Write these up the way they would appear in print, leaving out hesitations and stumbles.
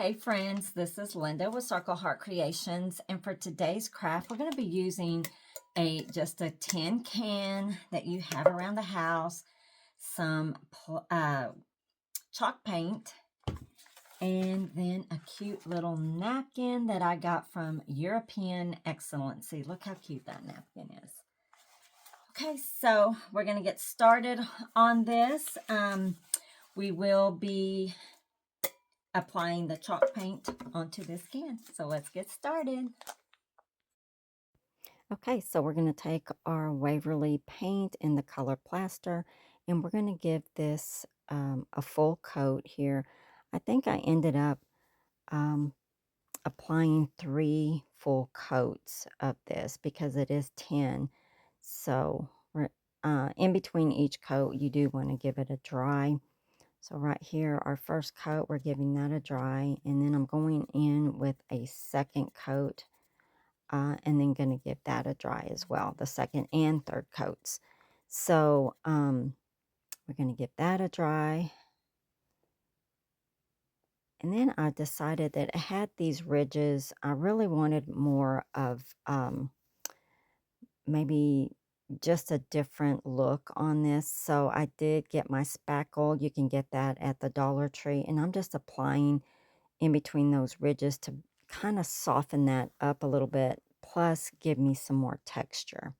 Hey friends, this is Linda with Circle Heart Creations, and for today's craft, we're going to be using just a tin can that you have around the house, some chalk paint, and then a cute little napkin that I got from European Excellency. Look how cute that napkin is. Okay, so we're going to get started on this. We will be applying the chalk paint onto this can. So let's get started. Okay, so we're going to take our Waverly paint in the color plaster, and we're going to give this a full coat here. I think I ended up um, applying 3 full coats of this because it is 10. So in between each coat, you do want to give it a dry. So right here, our first coat, we're giving that a dry, and then I'm going in with a second coat and then going to give that a dry as well, the second and third coats. So we're going to give that a dry. And then I decided that it had these ridges. I really wanted more of maybe just a different look on this. So I did get my spackle. You can get that at the Dollar Tree. And I'm just applying in between those ridges to kind of soften that up a little bit, plus give me some more texture.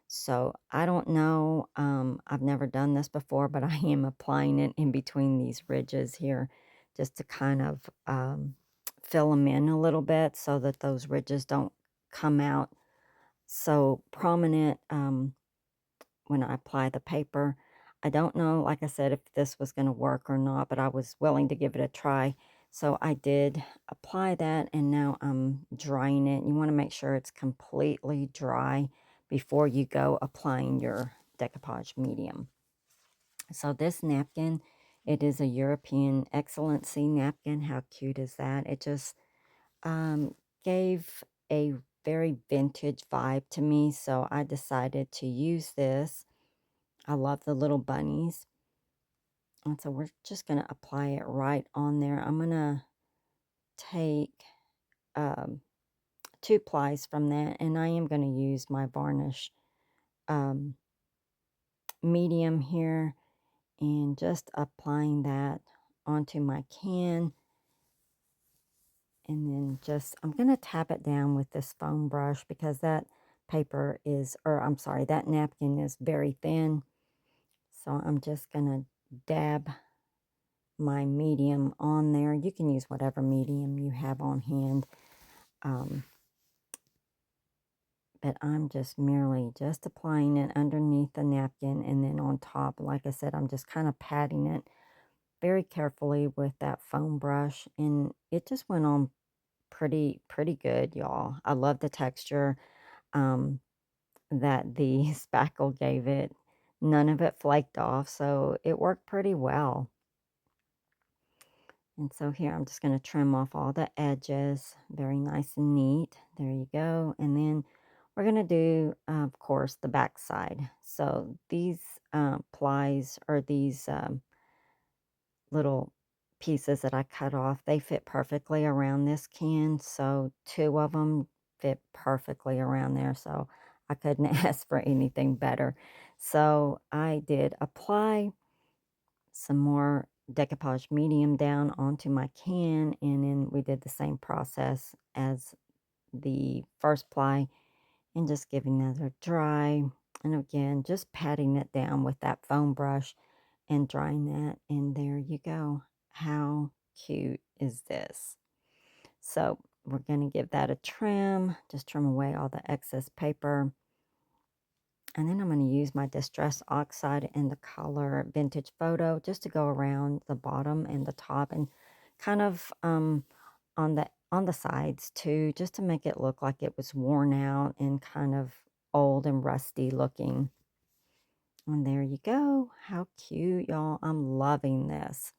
So I don't know. I've never done this before, but I am applying it in between these ridges here just to kind of fill them in a little bit so that those ridges don't come out so prominent when I apply the paper. I don't know, like I said, if this was going to work or not, but I was willing to give it a try. So I did apply that, and now I'm drying it. You want to make sure it's completely dry before you go applying your decoupage medium. So this napkin, it is a European Excellency napkin. How cute is that? It just um, gave a very vintage vibe to me, so I decided to use this. I love the little bunnies. And so we're just going to apply it right on there. I'm going to take um, 2 plies from that, and I am going to use my varnish um, medium here and just applying that onto my can. And then I'm going to tap it down with this foam brush because that paper is, or I'm sorry, that napkin is very thin. So I'm just going to dab my medium on there. You can use whatever medium you have on hand. But I'm just merely just applying it underneath the napkin, and then on top, like I said, I'm just kind of patting it very carefully with that foam brush, and it just went on pretty good, y'all. I love the texture um, that the spackle gave it. None of it flaked off, so it worked pretty well. And so here I'm just going to trim off all the edges. Very nice and neat. There you go. And then we're going to do, of course, the back side. So these plies, or these little pieces that I cut off, they fit perfectly around this can. So 2 of them fit perfectly around there. So I couldn't ask for anything better. So I did apply some more decoupage medium down onto my can, and then we did the same process as the first ply and just giving that a dry, and again just patting it down with that foam brush and drying that, and there you go. How cute is this? So we're going to give that a trim, just trim away all the excess paper. And then I'm going to use my Distress Oxide in the color Vintage Photo just to go around the bottom and the top, and kind of on the sides too, just to make it look like it was worn out and kind of old and rusty looking. And there you go. How cute, y'all. I'm loving this.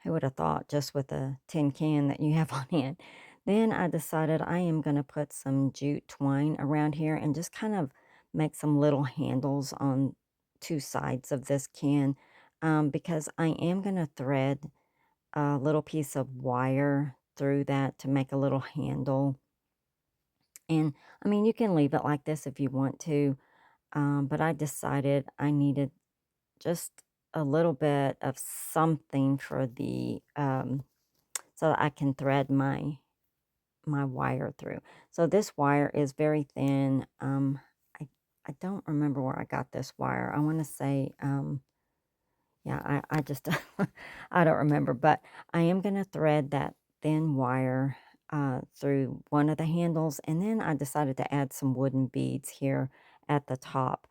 Who would have thought, just with a tin can that you have on hand? Then I decided I am going to put some jute twine around here and just kind of make some little handles on 2 sides of this can, because I am going to thread a little piece of wire through that to make a little handle. And I mean, you can leave it like this if you want to, but I decided I needed just a little bit of something for the so that I can thread my wire through. So this wire is very thin. I I don't remember where I got this wire. I want to say yeah, I just I don't remember, but I am gonna thread that thin wire through one of the handles, and then I decided to add some wooden beads here at the top.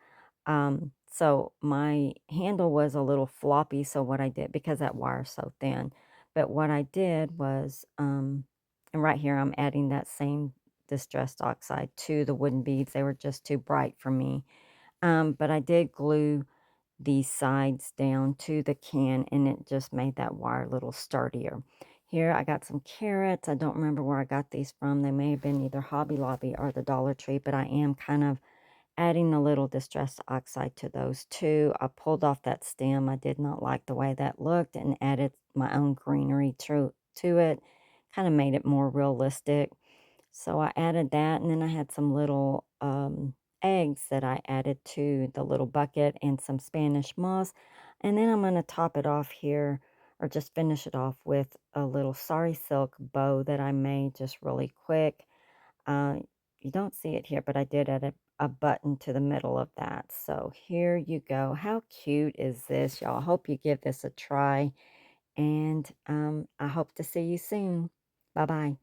So my handle was a little floppy, so what I did, because that wire's so thin, but what I did was, and right here I'm adding that same distressed oxide to the wooden beads. They were just too bright for me. But I did glue the sides down to the can, and it just made that wire a little sturdier. Here I got some carrots. I don't remember where I got these from. They may have been either Hobby Lobby or the Dollar Tree, but I am kind of adding a little distress oxide to those too. I pulled off that stem. I did not like the way that looked and added my own greenery to it. Kind of made it more realistic. So I added that, and then I had some little eggs that I added to the little bucket and some Spanish moss. And then I'm going to top it off here, or just finish it off with a little sari silk bow that I made just really quick. Uh, you don't see it here, but I did add a button to the middle of that. So here you go. How cute is this, y'all? I hope you give this a try, and I hope to see you soon. Bye bye.